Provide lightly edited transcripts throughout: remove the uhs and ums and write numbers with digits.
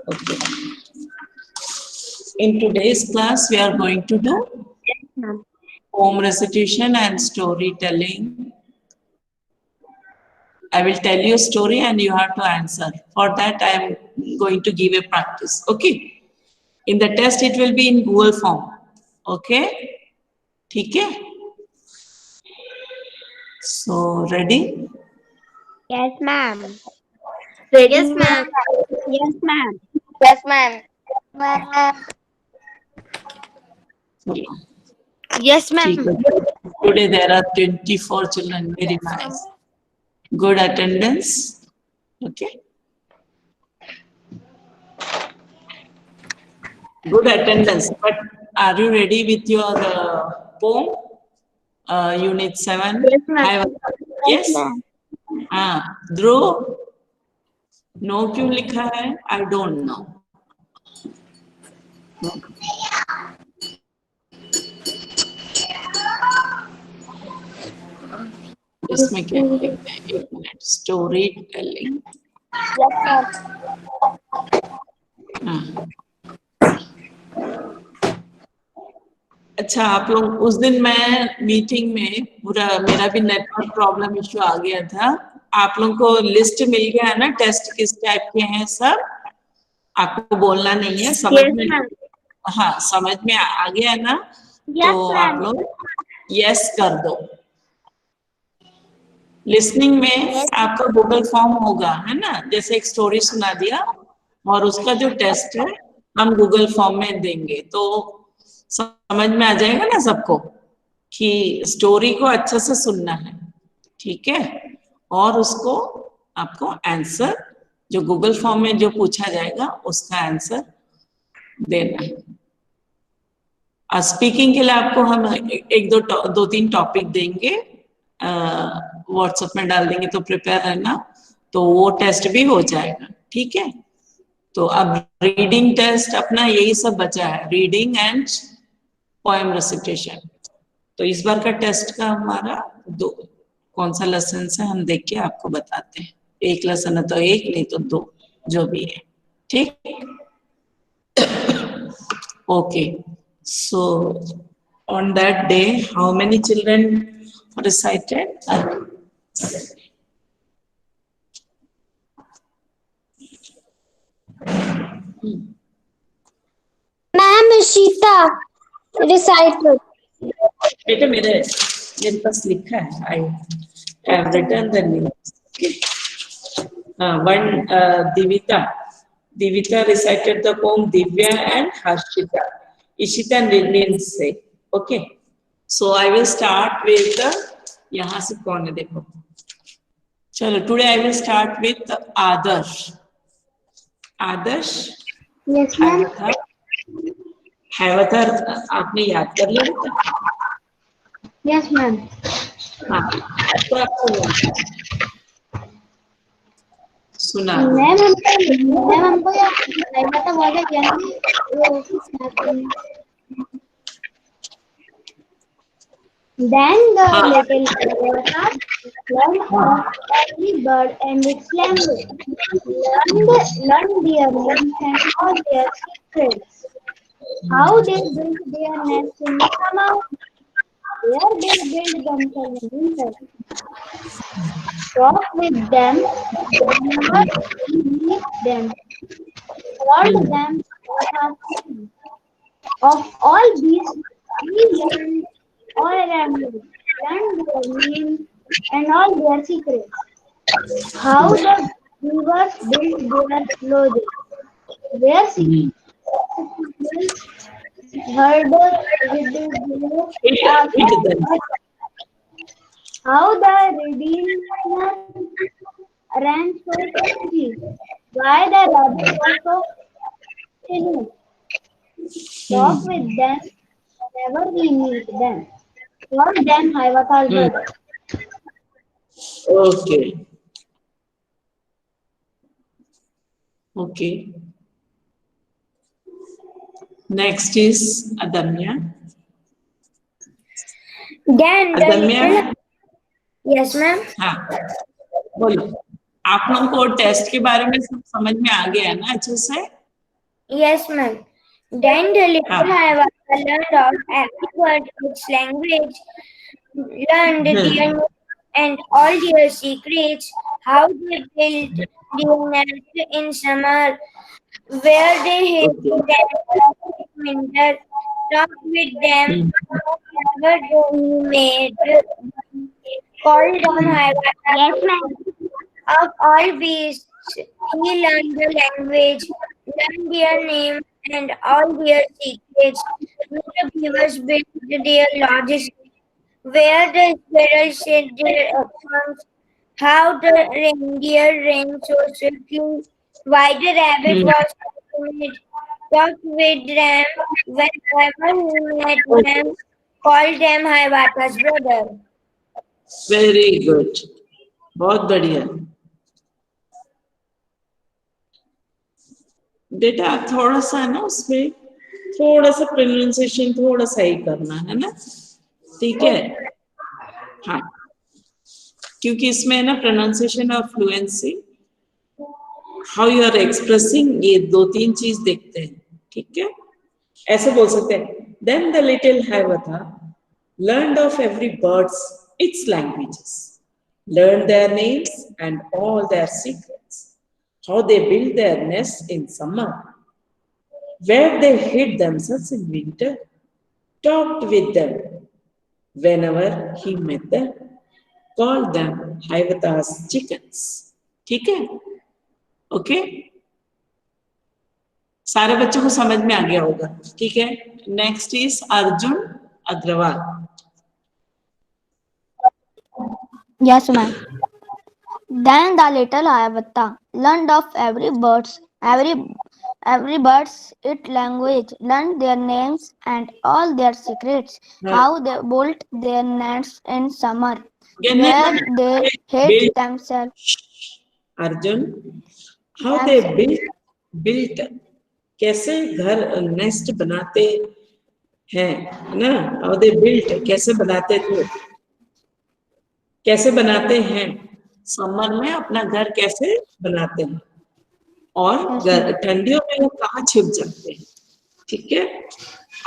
Okay. In today's class, we are going to do poem recitation and storytelling. I will tell you a story and you have to answer. For that, I am going to give a practice. Okay. In the test, it will be in Google form. Okay. ठीक है? So ready? Yes, ma'am. Ready, Yes, ma'am. ma'am. Yes, ma'am. Yes, ma'am. Ma'am. Yes, ठीक ma'am. है. Today there are 24 children. Very nice. Good attendance. Okay. Good attendance. But are you ready with your poem? Unit 7. Yes, ma'am. Yes. Dhruv, no क्यों लिखा है? I don't know. इसमें क्या लिखते हैं? एक minute. Story telling. Yes, ma'am. अच्छा, आप लोग उस दिन मैं मीटिंग में पूरा मेरा भी नेटवर्क प्रॉब्लम इश्यू आ गया था. आप लोगों को लिस्ट मिल गया है ना? टेस्ट किस टाइप के हैं सब? आपको बोलना नहीं है. समझ Yes, में? ma'am. हाँ, समझ में आ गया ना? Yes, तो ma'am. आप लोग यस कर दो. लिसनिंग में आपका गूगल फॉर्म होगा, है ना? जैसे एक स्टोरी सुना दिया और उसका जो टेस्ट है हम गूगल फॉर्म में देंगे, तो समझ में आ जाएगा ना सबको कि स्टोरी को अच्छे से सुनना है. ठीक है? और उसको आपको आंसर जो गूगल फॉर्म में जो पूछा जाएगा उसका आंसर देना है. स्पीकिंग के लिए आपको हम एक दो तीन टॉपिक देंगे, व्हाट्सएप में डाल देंगे, तो प्रिपेयर रहना. तो वो टेस्ट भी हो जाएगा. ठीक है? तो अब रीडिंग टेस्ट अपना यही सब बचा है, रीडिंग एंड पोएम रेसिटेशन. तो इस बार का टेस्ट का हमारा कौन सा लेसन है हम देख के आपको बताते हैं. एक लेसन है तो एक, नहीं तो दो, जो भी है. ठीक. Okay. So on that day, how many children recited? Ma'am, Ishita recited. बेटे मेरे पास लिखा है. I have written the names. One Divita recited the poem Divya and Harshita. Ishita didn't say. Okay. So I will start with the. यहाँ से कौन है देखो. चलो. Today I will start with Adarsh. Adarsh. Yes, ma'am. हैवतर आपने याद कर लिया बेटा? Yes, ma'am. हाँ, तो आपको सुना दो. मैम हमको यार बता बोले क्या Then the little avatar learned of every bird and its language, learned their names and all their secrets. How they built their nests in the summer, where they build themselves in winter. Talk with them, never meet them, told them what are things. Of all these, we learned all around them, learned their names and all their secrets. How the rivers built their lodges, where secrets herders with the how the redeemer ran so quickly, why the rabbit was so timid. Talk with them whenever we meet them. For them, Haivatar good. Okay. Okay. Next is Adamya. Then Adamya. Yes, ma'am. हाँ, बोलो. आप लोगों को test के बारे में सब समझ में आ गया है ना अच्छे से? Yes, ma'am. Then the little हाँ Hiawatha learned of every word its language, learned their names and all their secrets, how they built their nest in summer, where they hid okay their in winter, talked with them, whatever they made, called them Hiawatha. Yes, ma'am. Of all beasts, he learned the language, learned their names and all their secrets. Where the beavers built their lodges, where the squirrels set their farms, how the reindeer ran so swiftly, why the rabbit was timid, talked with them whenever he met them, called them Hiawatha's brother. Very good, बहुत बढ़िया बेटा। आप थोड़ा सा ना उसमें थोड़ा सा प्रोनाउंसिएशन थोड़ा सा ही करना है ना, ठीक है? हाँ, क्योंकि इसमें है ना प्रोनाउंसिएशन और fluency, how you are expressing, ये दो तीन चीज देखते हैं, ठीक है? ऐसे बोल सकते हैं, then the little Hiawatha learned of every bird's its languages, learned their names and all their secrets, how they built their nests in summer, where they hid themselves in winter, talked with them whenever he met them, called them Hiawatha's chickens. ठीक है? Okay, सारे बच्चों को समझ में आ गया होगा, ठीक है? Next is Arjun Agarwal. Yes, ma'am. Then the little Hiawatha learned of every bird's its language, learned their names and all their secrets, how they built their nests in summer, where they hid Built, themselves. Arjun, how they built, कैसे घर nest बनाते हैं ना, how they built कैसे बनाते थे, कैसे बनाते हैं, समर में अपना घर कैसे बनाते हैं, और ठंडियों में वो कहाँ छिप जाते हैं, ठीक है?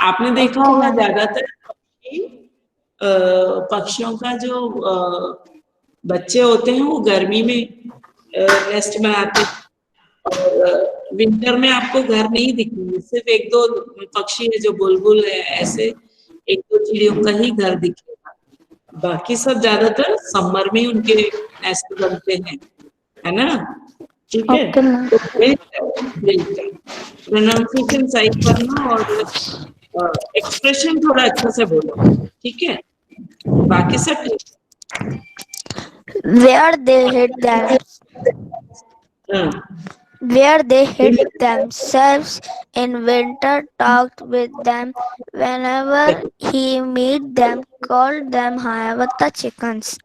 आपने देखा होगा ज्यादातर पक्षियों का जो बच्चे होते हैं वो गर्मी में नेस्ट बनाते हैं, और विंटर में आपको घर नहीं दिखेंगे, सिर्फ एक दो पक्षी है जो बुलबुल है, ऐसे एक दो चिड़ियों का ही घर दिखेगा, बाकी सब ज्यादातर समर में उनके नेस्ट बनते हैं, है ना? ठीक है? तो प्रोनाउंसिएशन सही करना और एक्सप्रेशन थोड़ा अच्छा से बोलो, ठीक है? बाकी सब ठीक। Where they hid them, हाँ, where they hid themselves in winter, talked with them whenever he met them, called them Hiawatha chickens.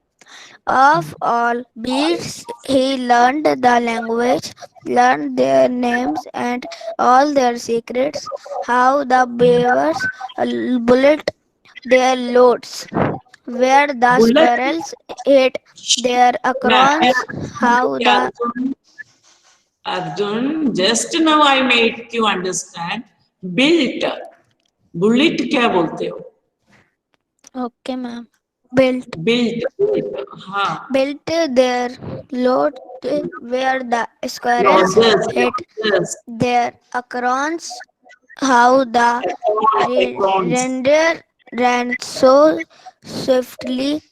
Of all beasts, he learned the language, learned their names and all their secrets, how the beavers built their loads, where the bullet squirrels ate their acorns, how the Arjun, just now I made you understand built, bullet क्या बोलते हो? okay, ma'am. Built हाँ, their load where the squirrels ate lodges, their acorns, how the acorns, reindeer ran so swiftly,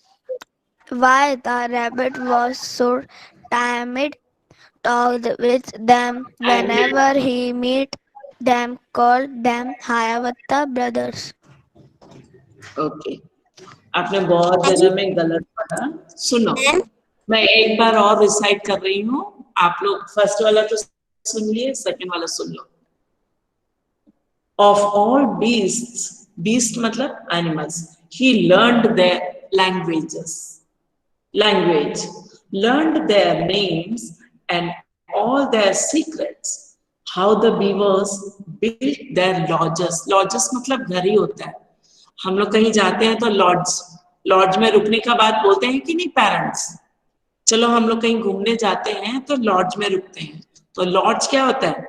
why the rabbit was so timid, talked with them whenever he met them, called them Hiawatha brothers. Okay. आपने बहुत जगह में गलत पढ़ा, सुनो मैं एक बार और रिसाइट कर रही हूँ, आप लोग फर्स्ट वाला तो सुन लिए, सेकंड वाला सुन लो। ऑफ ऑल बीस्ट्स, बीस्ट मतलब animals, he learned their language, learned their names and all their secrets, how the beavers built their lodges, lodges मतलब घर ही होता है, हम लोग कहीं जाते हैं तो लॉड्ज में रुकने का बात बोलते हैं कि नहीं पेरेंट्स? चलो हम लोग कहीं घूमने जाते हैं तो लॉड्ज में रुकते हैं, तो लॉड्ज क्या होता है?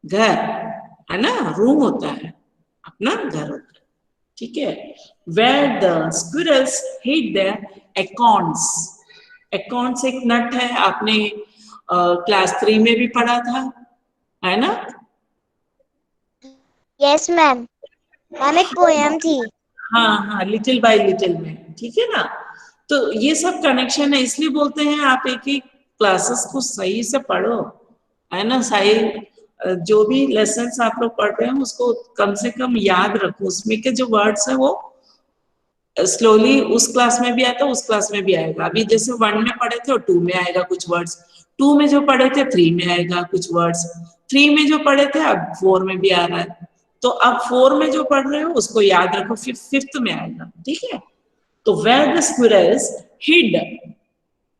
घर है ना, रूम होता है, अपना घर होता है, ठीक है। Where the squirrels hid their acorns. acorns एक नट है, आपने क्लास 3 में भी पढ़ा था, है ना? यस मैम, मैम एक पोयम थी। हाँ हाँ, लिटिल बाय लिटिल में, ठीक है ना। तो ये सब कनेक्शन है, इसलिए बोलते हैं आप एक एक क्लासेस को सही से पढ़ो, है ना। सही जो भी लेसन्स आप लोग पढ़ रहे हैं उसको कम से कम याद रखो, उसमें के जो वर्ड्स है वो स्लोली उस क्लास में भी आता है, उस क्लास में भी आएगा। अभी जैसे 1 में पढ़े थे और 2 में आएगा कुछ वर्ड्स, 2 में जो पढ़े थे 3 में आएगा कुछ वर्ड्स, 3 में जो पढ़े थे अब 4 में भी आ रहा है। तो अब 4 में जो पढ़ रहे हो उसको याद रखो, फिर 5th में आएगा, ठीक है। तो where the squirrels hid,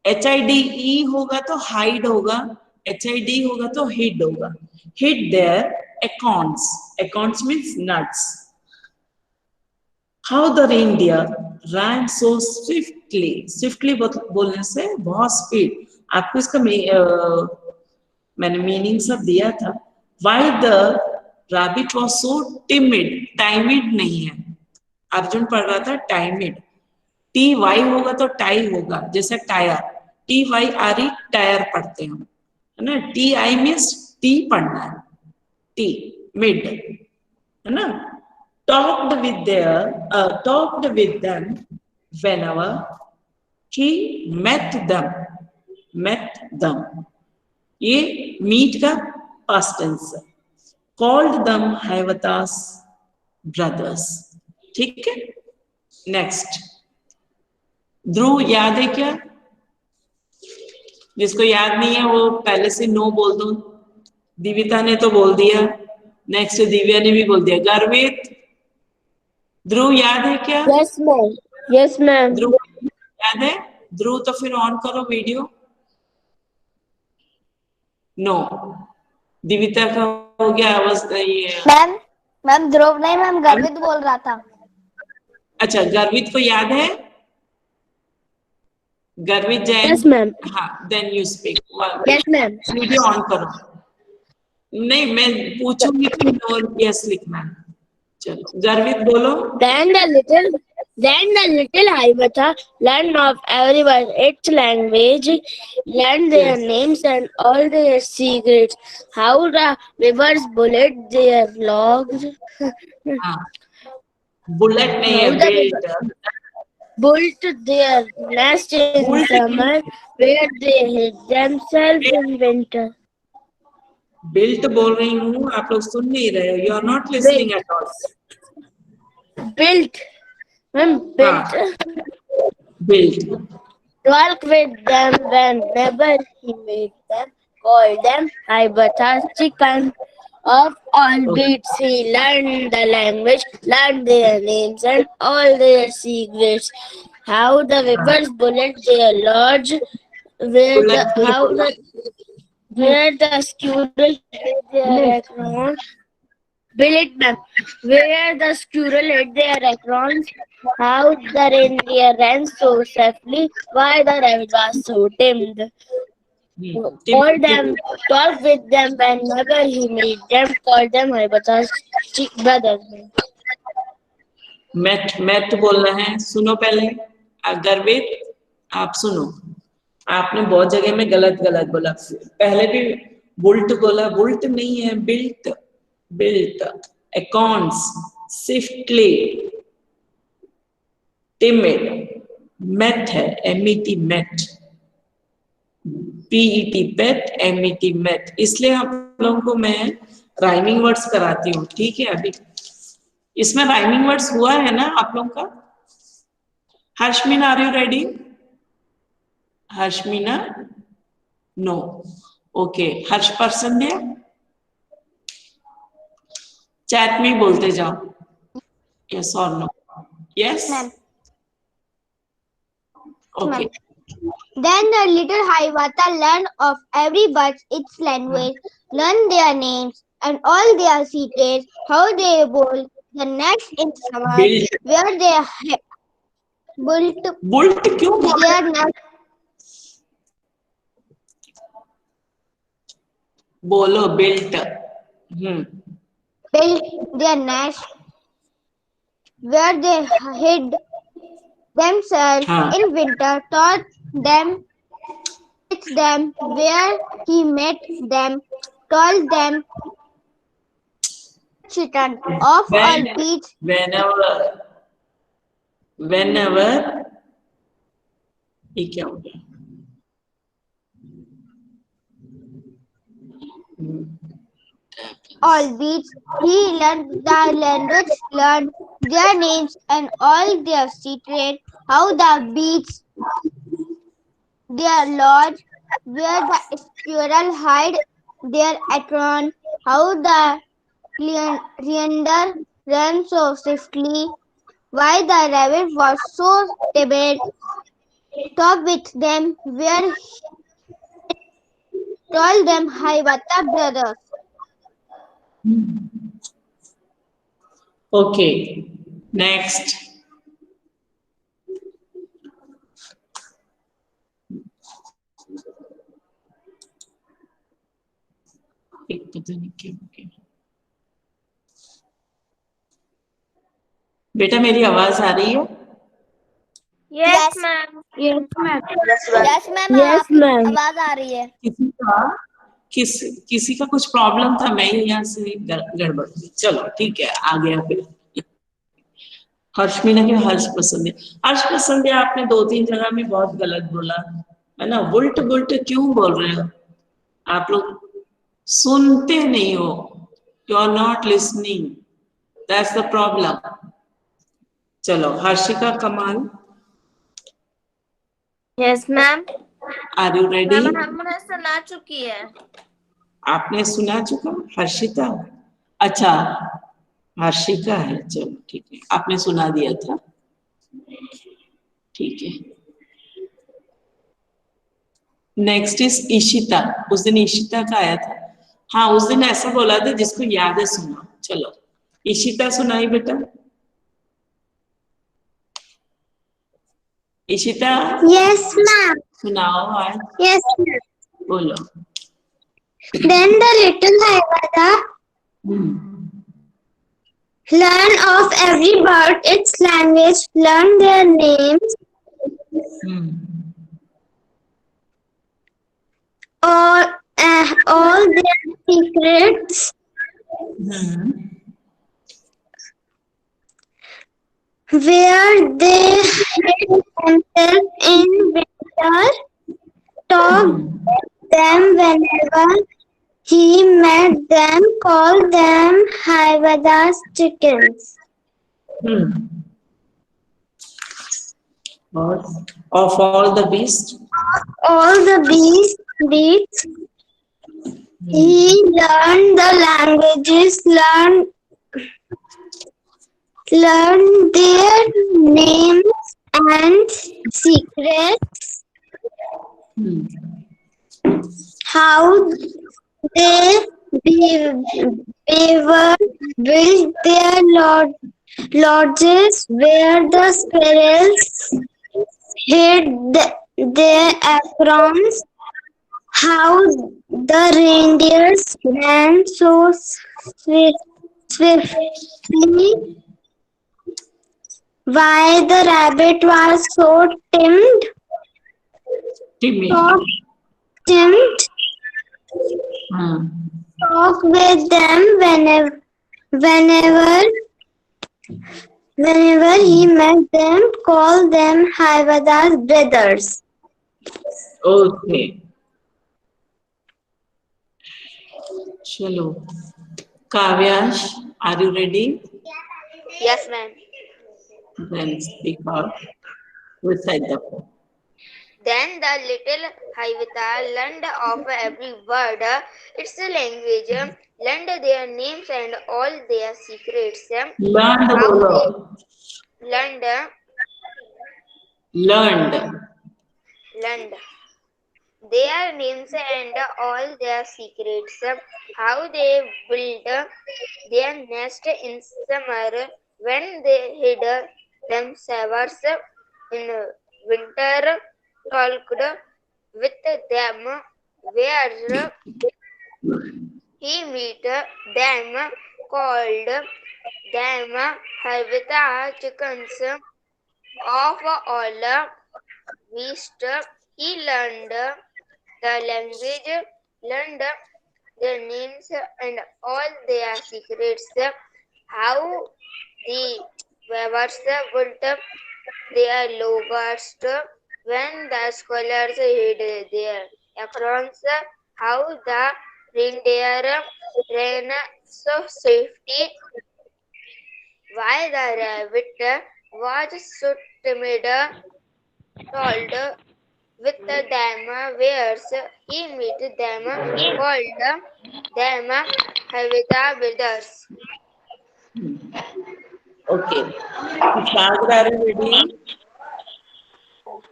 HIDE होगा तो हाइड होगा, HID होगा तो हिड होगा, hid their acorns, acorns means nuts. How the reindeer ran so swiftly, swiftly बोलने से बहुत स्पीड, आपको इसका मैंने मीनिंग सब दिया था। Why the rabbit was so timid, timid नहीं है, अर्जुन पढ़ रहा था timid, टी वाई होगा तो टाई होगा, जैसे tyre, T Y R E tyre पढ़ते हैं, है ना। टी आई मीन्स टी पढ़ना है, टी मिड, है ना। talked with them whenever he met them, ये meet का past tense है। called them Hayavatas brothers, ठीक है। नेक्स्ट, ध्रुव याद है क्या? जिसको याद नहीं है वो पहले से नो बोल दो। दिविता ने तो बोल दिया, नेक्स्ट दिव्या ने भी बोल दिया। गर्वित, ध्रुव याद है क्या? Yes ma'am, yes ma'am. Dhruv याद है? ध्रुव तो फिर ऑन करो वीडियो। नो, दिविता का हो गया, आवाज नहीं है। मैम, मैम ध्रुव नहीं मैम, गर्वित बोल रहा था। अच्छा, गर्वित को याद है? गर्वित जैन? Yes ma'am. हाँ, then you speak. Yes ma'am. Video on करो। नहीं, मैं पूछूंगी तो यस लिखना है। चलो गर्वित बोलो। Then the little Haibata learned of everyone its language, learned their names and all their secrets, how the rivers built their logs, हाँ, बुलेट नहीं है, how the belt. built their nest in summer, where they hid themselves in winter. Built बोल रही हूँ, आप लोग सुन नहीं रहे हो, you are not listening at all. Built, built. Built. Talk with them whenever he made them, called them Haibatas chicken. Of all beats he learned the language, learned their names and all their secrets. How the rivers bullet their lodge, where the squirrel hid their acorns. Billet ma'am, where the squirrel hid their acorns. How the reindeer ran so swiftly, why the rabbit was so timid. Call them, talk with them whenever he meet them, call them Haibatas brothers. Math बोलना है, सुनो पहले। गर्वित, आप सुनो, आपने बहुत जगह में गलत बोला। पहले भी बुल्ट बोला, बुल्ट नहीं है, built, built. Accounts, swiftly, timid, met है, MET met, PET pet, MET met. इसलिए आप लोगों को मैं राइमिंग वर्ड्स कराती हूँ, ठीक है। अभी इसमें राइमिंग वर्ड्स हुआ है ना आप लोगों का? Harshmeena, are you ready? Harshmeena, no, okay. Harsh person दिया, चैट में बोलते जाओ यस और no. Yes, okay. Then the little Haivata learned of every bird its language, learned their names and all their secrets, how they build the nest in summer, Built. where they built built क्यों बोल रहे their nest. बोलो? Built, built their nest, where they hid themselves हाँ in winter, taught them with them, where he met them, told them chicken of all when beasts. whenever ये क्या हो गया All beasts, he learned the language, learned their names and all their secret, how the beasts, their lodge, where the squirrel hide their acorn, how the reindeer ran so swiftly, why the rabbit was so timid, talked with them, where he told them Hiawatha brothers. okay next एक पता नहीं क्या हो गया बेटा मेरी आवाज आ रही है Yes, ma'am. Yes, ma'am. Yes ma'am Yes, आपकी ma'am. आवाज आ रही है. किसी का कुछ प्रॉब्लम था मैं ही यहाँ से गड़बड़ हुई चलो ठीक है आ गया फिर हर्षमीना के हर्ष पसंद है आपने 2-3 जगह में बहुत गलत बोला है ना बुल्ट बुल्ट क्यों बोल रहे हो आप लोग सुनते नहीं हो you are not listening that's the problem चलो Harshika Kamal Yes, ma'am. Are you ready ma'am हमने सुना चुकी है. आपने सुना चुका हर्षिता अच्छा हर्षिका है चलो ठीक है आपने सुना दिया था ठीक है नेक्स्ट इज ईशिता उस दिन ईशिता का आया था हाँ उस दिन ऐसा बोला था जिसको याद है सुना चलो ईशिता सुनाई बेटा ईशिता Yes, ma'am. सुनाओ आज Yes, ma'am. बोलो Then the little Hiawatha learned of every bird its language, learned their names, all their secrets, where they hid themselves in winter, talked with them whenever he met them, called them Hiawatha's chickens. और of all the beasts All the beasts, he learned the languages, learned their names and secrets, how they built their lodges, where the squirrels hid their acorns, how the reindeers ran so swiftly, why the rabbit was so timid, talk with them whenever he met them, call them Hiawatha's brothers. okay चलो काव्यांश are you ready Yes, ma'am. then speak out recite the poem Then the little Hiawatha learned of every word its language, learned their names and all their secrets. learned How बोलो learned their names and all their secrets, how they built their nest in summer, when they hid themselves in winter, talked with them, where he met them, called them Havita chickens. Of all beasts, he learned the language, learned their names and all their secrets. How the weavers built their logos when the scholars hid their aprons, how the reindeer ran so safety, why the rabbit was so timid, told with them where's he met them, called them Havita brothers. Okay. Sagar, are you ready?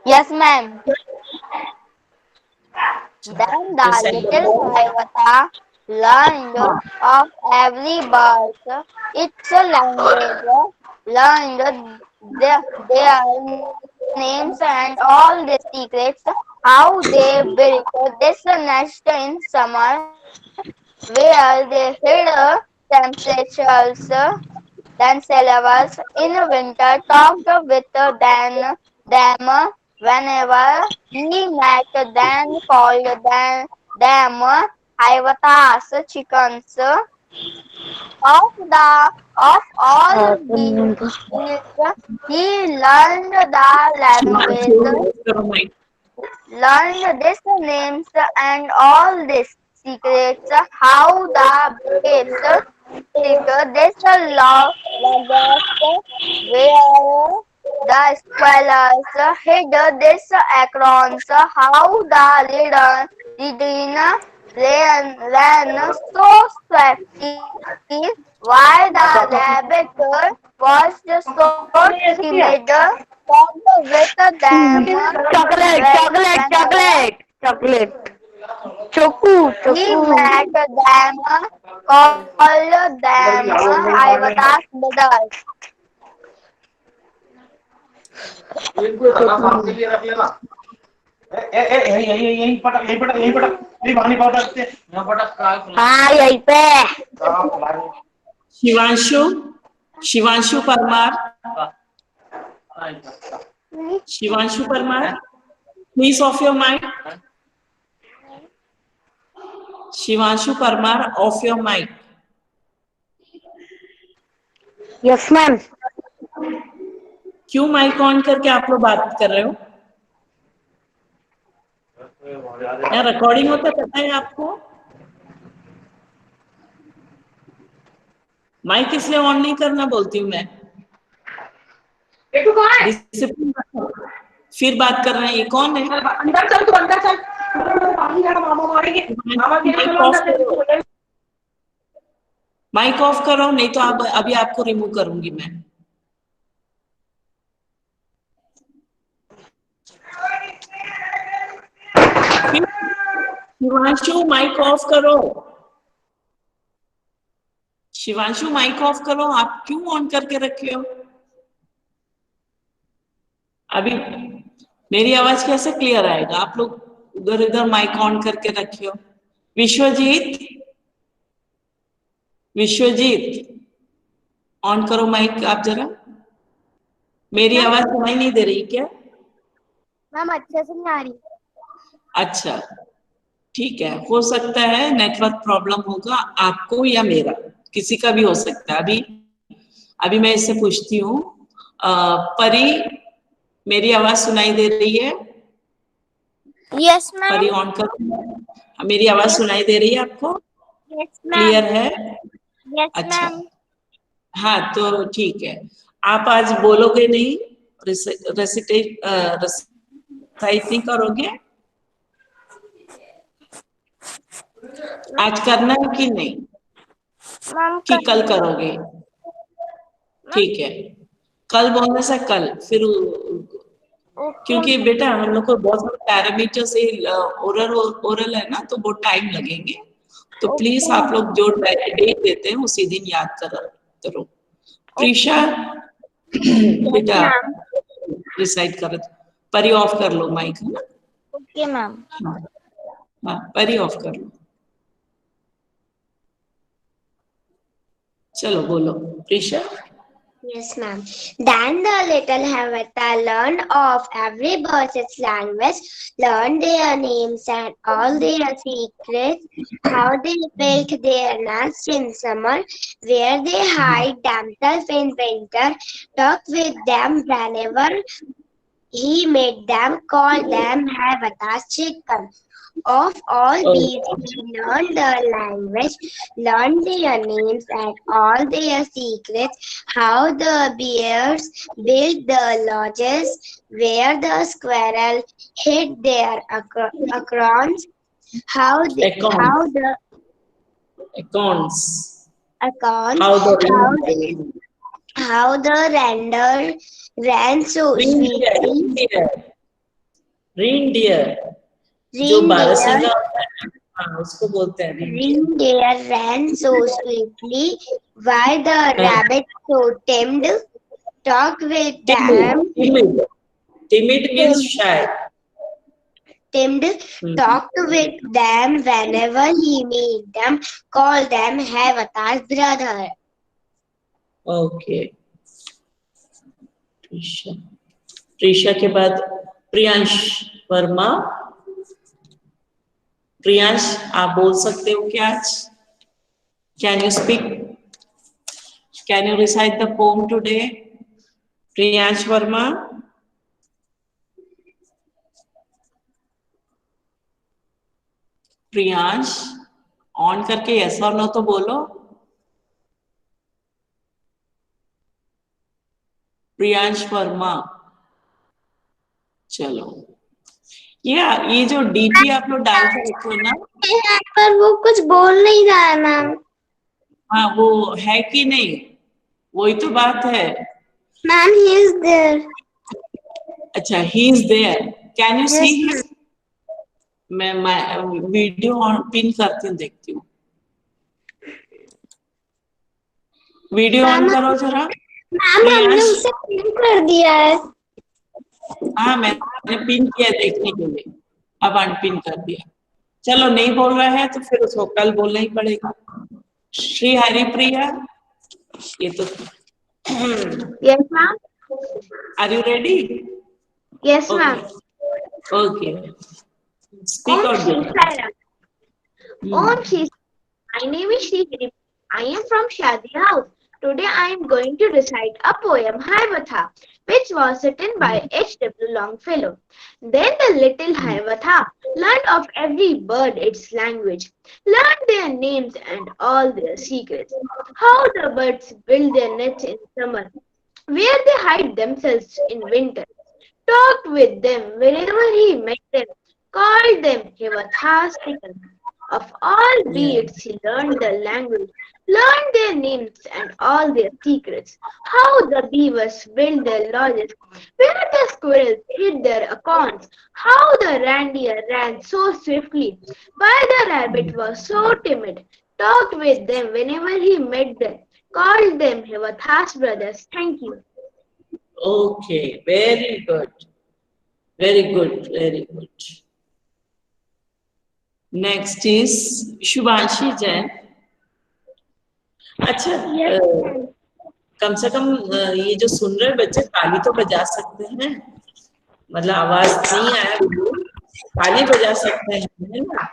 Yes, ma'am. Then the Recite the little word. Havata learned of every bird, its language, learned their names and all the secrets, how they built this nest in summer, where they hid temperatures, themselves in winter, talked with them whenever he met them, called them Haivatas, chickens. Of all beasts, he learned the language, learned these names and all these secrets, how the babes stick this longest, where the squirrels hid this acorns, how the leaden ran so swiftly, why the rabbit was so timid, talked with them Chocolate, chocolate, whenever chocolate, chocolate. Choco, he choco. met them, called them Haivatas brothers. हाँ यहीं पे Shivanshu, Shivanshu Parmar, Shivanshu Parmar, please off your mic. Shivanshu Parmar, off your mic. Yes ma'am क्यों mic on करके आप लोग बात कर रहे हो? यहाँ रिकॉर्डिंग होता है, पता है आपको? माइक इसलिए ऑन नहीं करना बोलती हूँ मैं। डिसिप्लिन रखो। फिर बात कर रहे हैं, ये कौन है? अंदर चल, तू अंदर चल। मामा मारेंगे, मामा गिरेंगे। माइक ऑफ करो, नहीं तो आप अभी आपको रिमूव करूंगी मैं। शिवांशु माइक ऑफ करो, शिवांशु माइक ऑफ करो, आप क्यों ऑन करके रखे हो? अभी मेरी आवाज कैसे क्लियर आएगा? आप लोग उधर इधर माइक ऑन करके रखे हो। विश्वजीत, विश्वजीत ऑन करो माइक आप जरा। मेरी आवाज सुनाई नहीं दे रही क्या? मैम अच्छे से नहीं आ रही। अच्छा ठीक है, हो सकता है नेटवर्क प्रॉब्लम होगा आपको या मेरा, किसी का भी हो सकता है। अभी मैं इससे पूछती हूँ, परी मेरी आवाज सुनाई दे रही है? Yes ma'am. परी ऑन करो, मेरी आवाज सुनाई दे रही है आपको? यस क्लियर है? यस अच्छा मैम। हाँ तो ठीक है, आप आज बोलोगे नहीं, रेसिटेट नहीं करोगे? आज करना है कि नहीं, कि कल करोगे? ठीक है, कल बोलने से कल फिर, क्योंकि बेटा हम लोग को बहुत सारे पैरामीटर से ओरल है ना, तो बहुत टाइम लगेंगे, तो प्लीज आप लोग जो डेट देते हैं उसी दिन याद करो। प्रीशा बेटा डिसाइड करो, परी ऑफ कर लो माइक, है ना? Okay ma'am. हाँ परी ऑफ कर लो। चलो बोलो Prisha. Yes, ma'am. Then the little Havata learned of every bird's language, learned their names and all their secrets, how they built their nests in summer, where they hide themselves in winter, talked with them whenever he made them, called them Havata's chicken. Of all Oh, these, he learned the language, learned their names and all their secrets, how the bears built the lodges, where the squirrel hid their acorns, accounts. how the Accounts. acorns, How the how the render ran so reindeer, sweetly, reindeer, reindeer. जो reindeer बारहसिंगा होता है, हाँ उसको बोलते हैं reindeer. Reindeer ran so swiftly, while the हाँ, rabbit so timid talked with timid, them. timid. Timid means shy. Timid Hmm. talked with them whenever he met them. Called them Avatar's brother. Okay. Prisha. Prisha के बाद प्रियांश वर्मा. प्रियांश आप बोल सकते हो क्या आज? Can you speak? Can you recite the poem today? Priyansh Verma. Priyansh on करके yes और नो तो बोलो. प्रियांश वर्मा. चलो ये जो डीपी आप लोग डाल के रखो ना, पर वो कुछ बोल नहीं रहा है मैम. हाँ वो है कि नहीं, वही तो बात है. Ma'am he is there. अच्छा he is there. Can you see Yes, him? मैं वीडियो ऑन पिन करती हूँ, देखती हूँ. वीडियो ऑन करो जरा. मैम हमने उसे पिन कर दिया है. हाँ मैंने पिन किया देखने के लिए, अब अनपिन कर दिया. चलो नहीं बोल रहा है तो फिर उसको कल बोलना ही पड़ेगा. श्री हरिप्रिया, ये तो Yes, ma'am. Are you ready? Yes, ma'am. Okay speak Om out Shri there. Sai Ram. Om Shri. My name is Shri Hiri. I am from Shadi House. Today I am going to recite a poem, Harvatha, which was written by H.W. Longfellow. Then the little Harvatha learned of every bird its language, learned their names and all their secrets, how the birds build their nests in summer, where they hide themselves in winter, talked with them whenever he met them, called them Harvatha's chicken. Of all beasts he learned the language, learned their names and all their secrets, how the beavers built their lodges, where the squirrels hid their acorns, how the reindeer ran so swiftly, while the rabbit was so timid, talked with them whenever he met them, called them Havatha's brothers. Thank you. Okay very good, very good, very good. Next is Shubhanshi Jain. अच्छा कम से कम ये जो सुन रहे बच्चे ताली तो बजा सकते हैं, मतलब आवाज नहीं आया ताली बजा सकते हैं, है ना?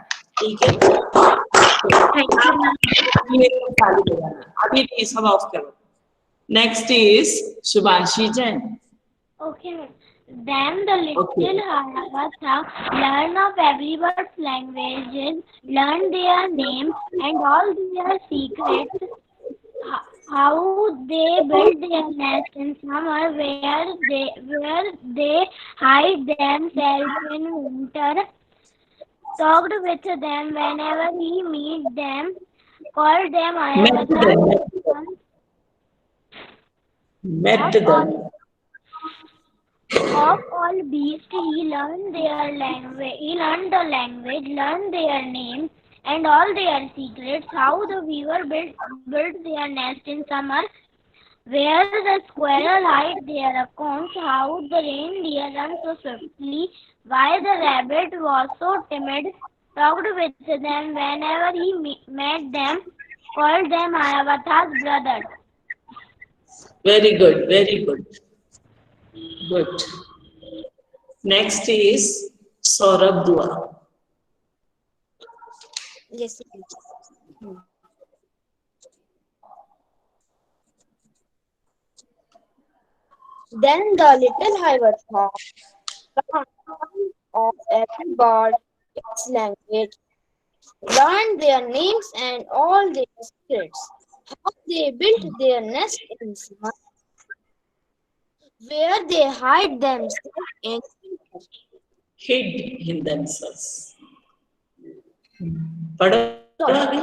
ठीक है. ताली बजाना अभी नहीं, सब ऑफ करो. Next is Shubhanshi Jain. Okay. Then the little Harvatha learned of every bird's languages, learned their names and all their secrets, how they build their nests in summer, where they hide themselves in winter, talked with them whenever he met them, called them Harvatha. met them. Of all beasts, he learned their language. He learned the language, learned their names and all their secrets. How the beaver built their nest in summer, where the squirrel hide their acorns. How the reindeer run so swiftly, while the rabbit was so timid. Talked with them whenever he met them, called them Hayavata's brothers. Very good, very good. Good. Next is Saurabh Dua. Yes. Then the little Hiawatha learned of every bird its language, learned their names and all their secrets, how they built their nest in summer, where they hide themselves in winter. Hid in themselves. पढ़ो आगे.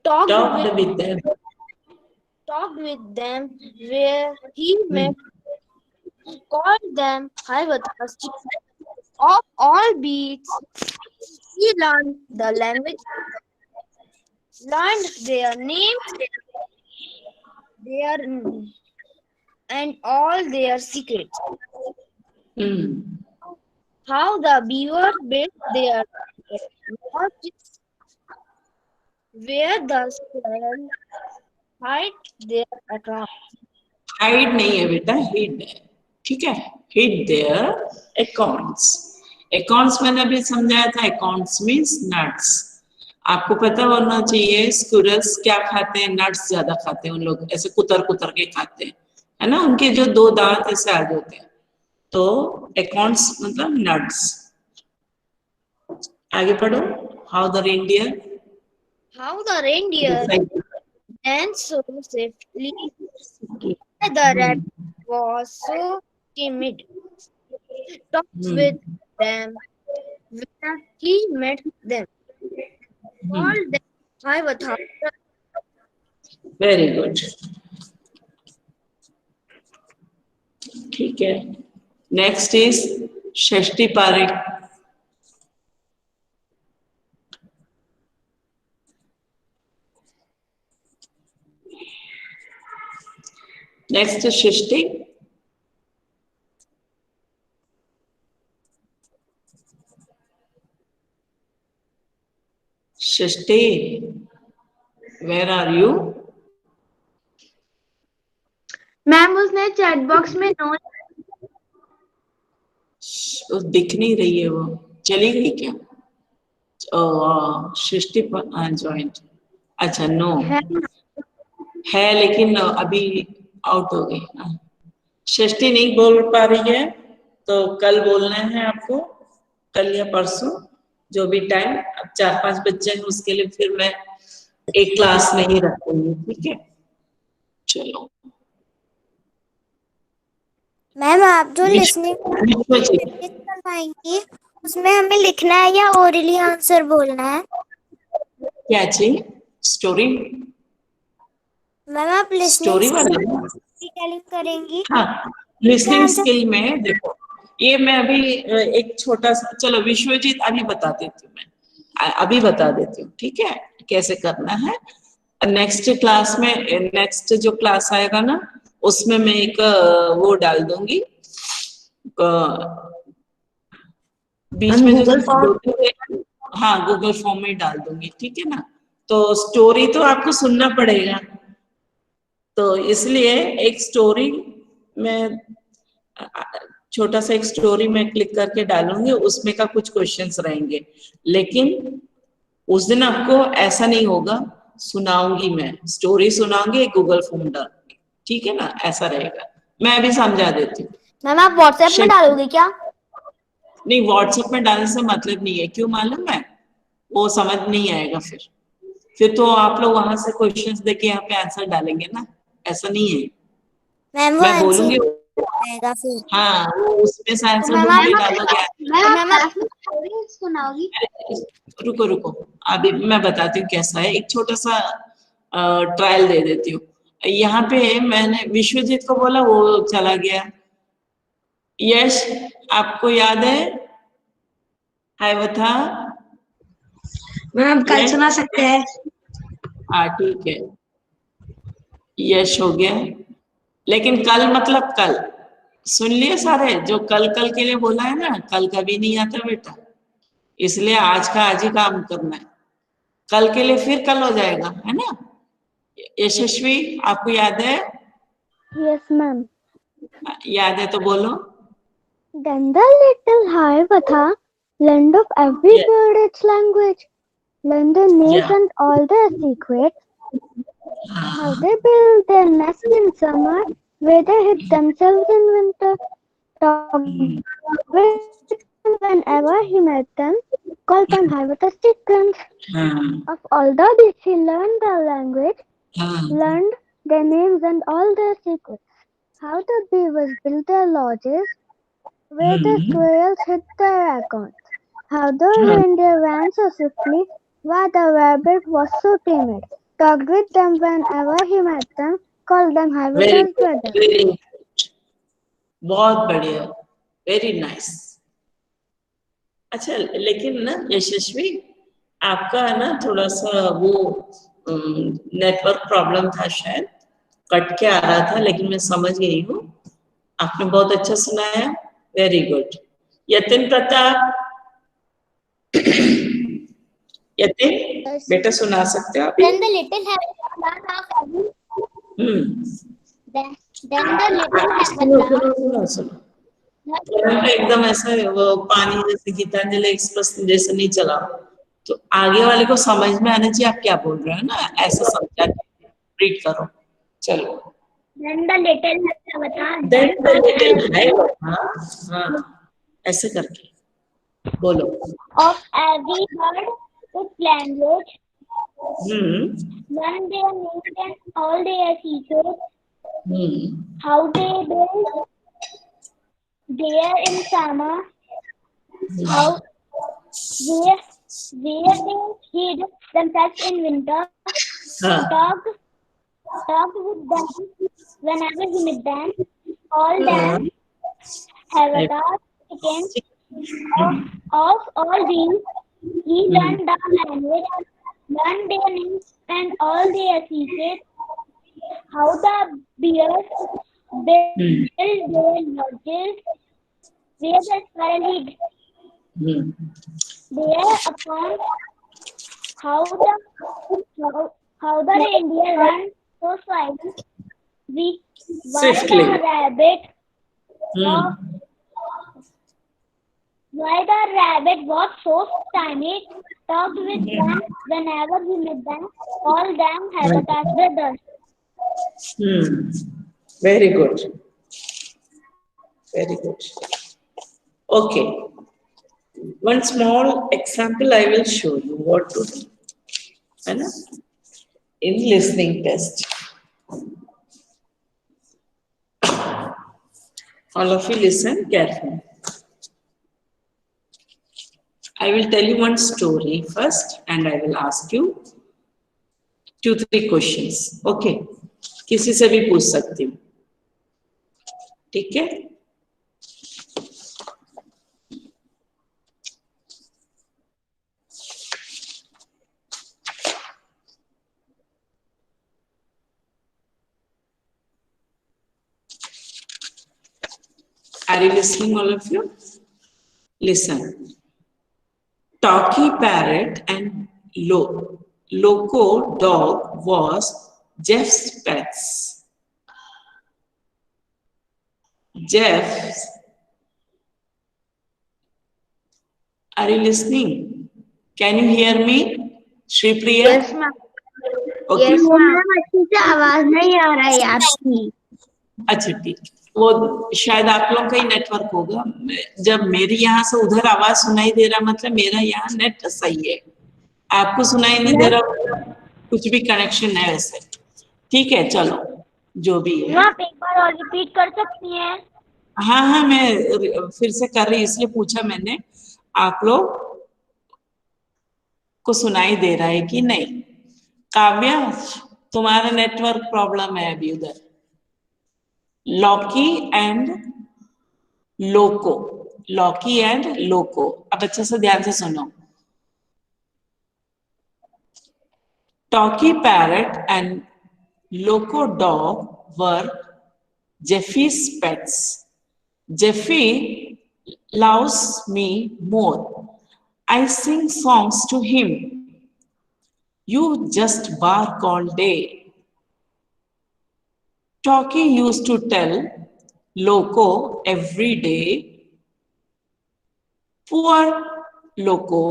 Talked with them. Talked with them where he met, called them Hiawatha's children. Of all beasts, he learned the language, learned their names, their and all their secrets. How the beaver built their lodges, where the squirrel hide their accounts. Hide नहीं है बेटा, hid है. ठीक है? Hid their accounts. Accounts मैंने अभी समझाया था. Accounts means nuts. आपको पता होना चाहिए स्क्विरल्स क्या खाते हैं, नट्स ज्यादा खाते हैं. उन लोग ऐसे कुतर कुतर के खाते हैं, है ना. उनके जो 2 दांत ऐसे आ जाते हैं. तो अकाउंट्स मतलब नट्स. आगे पढ़ो. How the reindeer danced so swiftly, the rabbit was so timid, talked with them when he met them, called them Hiawatha. Very good. ठीक है. Next is Shashthi Pareek. Next is Shashthi. Shashthi, where are you? Ma'am उसने chat box में नो दिख नहीं रही है वो. चली गई क्या? षष्ठी ज्वाइंट. अच्छा नो है लेकिन अभी आउट हो गई. षष्ठी नहीं बोल पा रही है तो कल बोलना है आपको, कल या परसों जो भी टाइम. अब 4-5 बच्चे हैं उसके लिए फिर मैं एक क्लास नहीं रखूंगी. ठीक है, चलो. मैम आप जो लिसनिंग करवाएंगी उसमें हमें लिखना है या ओरली आंसर बोलना है? क्या चीज? स्टोरी. मैम आप स्टोरी वाला टेलिंग करेंगी? हाँ, लिसनिंग स्किल में देखो ये मैं अभी एक छोटा सा, चलो विश्वजीत अभी बता देती हूँ. मैं अभी बता देती हूँ. ठीक है, कैसे करना है. नेक्स्ट क्लास में, नेक्स्ट जो क्लास आएगा ना उसमें मैं एक वो डाल दूंगी बीच में गूगल फॉर्म. हाँ, गूगल फॉर्म में डाल दूंगी. ठीक है ना. तो स्टोरी तो आपको सुनना पड़ेगा, तो इसलिए एक स्टोरी में छोटा सा एक स्टोरी में क्लिक करके डालूंगी. उसमें का कुछ क्वेश्चंस रहेंगे, लेकिन उस दिन आपको ऐसा नहीं होगा. सुनाऊंगी मैं, स्टोरी सुनाऊंगी, गूगल फॉर्म डालूंगी. ठीक है ना, ऐसा रहेगा. मैं अभी समझा देती हूँ. मैम आप व्हाट्सएप में डालोगे क्या? नहीं, व्हाट्सएप में डालने से मतलब नहीं है. क्यों मालूम है? वो समझ नहीं आएगा. फिर तो आप लोग वहां से क्वेश्चंस देके यहाँ पे आंसर डालेंगे ना. ऐसा नहीं है. मैम मैं बोलूंगी आएगा फिर. हाँ, वो उसमें से आंसर डालोगे. सुनाओगी? रुको रुको, अभी मैं बताती हूँ कैसा है. एक छोटा सा ट्रायल दे देती हूँ. यहाँ पे मैंने विश्वजीत को बोला, वो चला गया. यश, आपको याद है हाइवथा? मैम कल सुना सकते हैं. हाँ ठीक है, यश हो गया. लेकिन कल मतलब कल सुन लिए सारे. जो कल कल के लिए बोला है ना, कल कभी नहीं आता बेटा. इसलिए आज का आज ही काम करना है. कल के लिए फिर कल हो जाएगा, है ना? यशस्वी, आपको याद है? Yes, ma'am. याद है तो बोलो. Then the little Hiawatha learned of every Yeah. bird its language, learned their names Yeah. and all their secrets, how हाँ. they build their nest in summer, where they hid themselves in winter, talked with them whenever he met them, called them Hiawatha chickens. हाँ. Of all the beasts, he learned their language, हाँ. learned their names and all their secrets, how the beavers built their lodges, where the squirrels hid their acorns, how the reindeer ran so swiftly, why the rabbit was so timid, talked with them whenever he met them, called them Very Hiawatha's good. brothers. Very good. बहुत बढ़िया. Very nice. अच्छा, लेकिन ना यशस्वी, आपका है ना थोड़ा सा वो नेटवर्क प्रॉब्लम था, शायद कट के आ रहा था, लेकिन मैं समझ गई हूँ. आपने बहुत अच्छा सुनाया. Very good. यतिन प्रताप, यतिन बेटा सुना सकते हो आप? Then the little Hiawatha learned of every. Then the little Hiawatha. सुनो. एकदम ऐसा वो पानी जैसे गीतांजलि एक्सप्रेस जैसे नहीं चला, तो आगे वाले को समझ में आना चाहिए आप क्या बोल रहे हो ना, ऐसा समझा रीड करो. चलो. Then the little Hiawatha. Then the little Hiawatha, हाँ, ऐसे करके बोलो. Of every bird its language, learn their names and all their secrets, how they build there in summer, how where they hid themselves in winter, talked with them whenever he met them, all them Hiawatha chickens. Of all these, he learned the language, learned their names and all their secrets, how the bears build their lodges, where the squirrel hid thereupon, how the reindeer ran so swiftly, why the rabbit was so timid, talked with them whenever he met them, all them Hiawatha's brothers. Very good. Very good. Okay. One small example I will show you what to do. In listening test. All of you listen carefully. I will tell you one story first and I will ask you 2-3 questions. Okay. किसी से भी पूछ सकती हूँ. ठीक है? Are you listening, all of you? Listen. Talky parrot and loco dog was Jeff's pets. Jeff, are you listening? Can you hear me? Shri Priya? Yes, ma'am. Okay. Yes, ma'am. अच्छी से आवाज नहीं आ रहा है आपकी. अच्छा ठीक, वो शायद आप लोग का ही नेटवर्क होगा. जब मेरी यहाँ से उधर आवाज सुनाई दे रहा मतलब मेरा यहाँ नेट सही है. आपको सुनाई नहीं दे रहा, कुछ भी कनेक्शन है वैसे. ठीक है, चलो जो भी है. आप एक बार और रिपीट कर सकती हैं? हाँ, मैं फिर से कर रही, इसलिए पूछा मैंने आप लोग को सुनाई दे रहा है कि नहीं. काव्या, तुम्हारा नेटवर्क प्रॉब्लम है अभी उधर. लॉकी एंड लोको. अब अच्छे से ध्यान से सुनो. Talkie parrot and loco dog were Jeffy's pets. Jeffy loves me more. I sing songs to him. You just bark all day. Talkie used to tell Loco every day. Poor Loco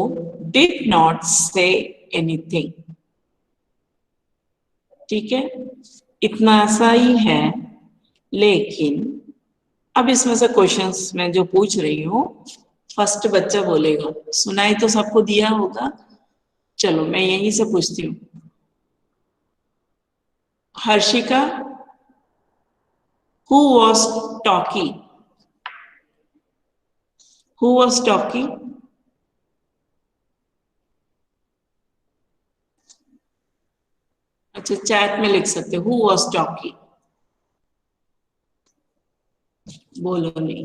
did not say anything. ठीक है, इतना सा ही है, लेकिन अब इसमें से questions मैं जो पूछ रही हूँ, फर्स्ट बच्चा बोलेगा, सुनाई तो सबको दिया होगा। चलो मैं यहीं से पूछती हूँ। Harshika, who was talking? Who was talking? अच्छा, चैट में लिख सकते हो, who was talking? बोलो नहीं।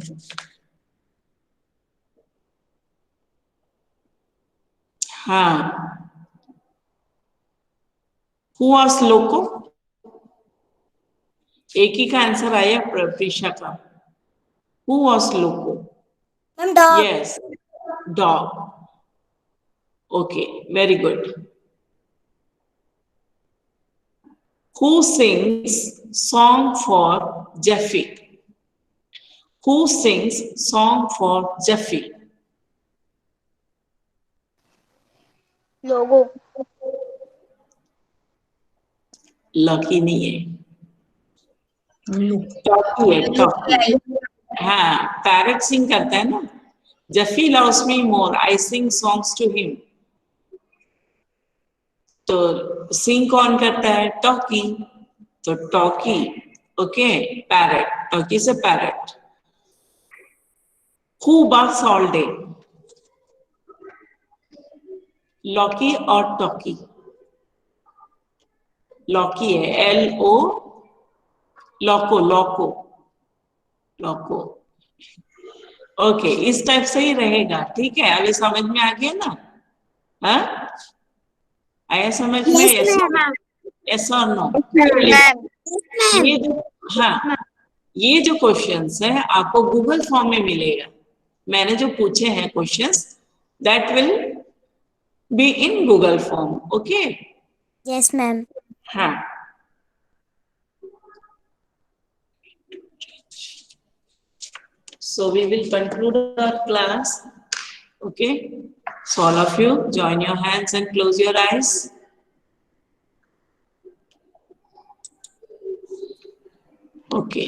हाँ, who was Loco? एक ही का आंसर आया प्रीशा का। Who was Loco? Dog. Yes, dog. Okay, very good. Who sings song for Jeffy? Who sings song for Jeffy? Logo. Lucky नहीं है, टॉकी है, टॉकी। हाँ, पैरट सिंग करता है ना, Jaffy loves me more, I sing songs to him. तो sing कौन करता है? टॉकी। तो टॉकी, ओके, पैरट, टॉकी से parrot. Who barks all day? Locky और टॉकी? लॉकी है, LO, Loco, Loco, Loco. Okay, इस टाइप से ही रहेगा, ठीक है। अभी समझ में आ गया ना? हाँ, आया समझ में? यस और नो? ये जो, हाँ, ये जो क्वेश्चंस है आपको गूगल फॉर्म में मिलेगा। मैंने जो पूछे हैं questions, that will be in Google form, okay? Yes, ma'am. हाँ, so we will conclude our class, okay? So all of you join your hands and close your eyes. Okay.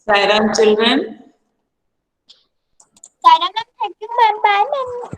Sairam children. Thank you, ma'am. Bye, ma'am.